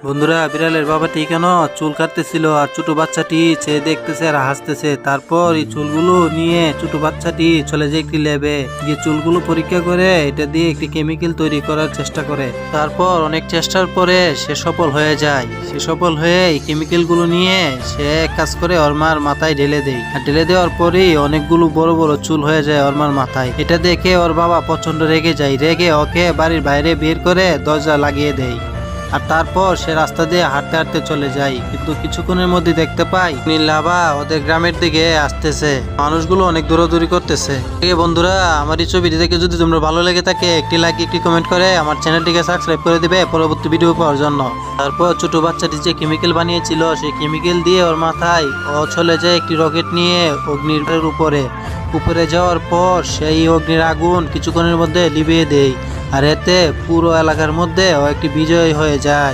বন্ধুরা, বিড়ালের বাবাটি কেন চুল কাটতেছিল আর ছোট বাচ্চাটি সে দেখতেছে আর হাসতেছে। তারপর এই চুলগুলো নিয়ে ছোট বাচ্চাটি চলে যায় একটি ল্যাবে, গিয়ে চুলগুলো পরীক্ষা করে এটা দিয়ে একটি কেমিক্যাল তৈরি করার চেষ্টা করে। তারপর অনেক চেষ্টার পরে সে সফল হয়ে যায়। সে সফল হয়ে এই কেমিক্যাল গুলো নিয়ে সে এক কাজ করে ওর মার মাথায় ঢেলে দেয়। আর ঢেলে দেওয়ার পরেই অনেকগুলো বড় বড় চুল হয়ে যায় ওর মার মাথায়। এটা দেখে ওর বাবা প্রচন্ড রেগে যায়। রেগে ওকে বাড়ির বাইরে বের করে দরজা লাগিয়ে দেয়। আর তারপর সে রাস্তা দিয়ে হাঁটতে হাঁটতে চলে যায়। কিন্তু কিছুক্ষণের মধ্যে দেখতে পাই নীলাভা ওদের গ্রামের দিকে আসতেছে। মানুষগুলো অনেক দৌড়াদৌড়ি করতেছে। বন্ধুরা, আমার এই ছবিটি দেখে যদি তোমরা ভালো লেগে থাকে একটি লাইক একটি কমেন্ট করে আমার চ্যানেলটিকে সাবস্ক্রাইব করে দিবে পরবর্তী ভিডিও পাওয়ার জন্য। তারপর ছোট বাচ্চাটি যে কেমিক্যাল বানিয়েছিল সেই কেমিক্যাল দিয়ে ওর মাথায় ও চলে যায় একটি রকেট নিয়ে অগ্নির উপরে যাওয়ার পর সেই অগ্নির আগুন কিছুক্ষণের মধ্যে লিভিয়ে দেয়। আর এতে পুরো এলাকার মধ্যে ও একটি বিজয় হয়ে যায়।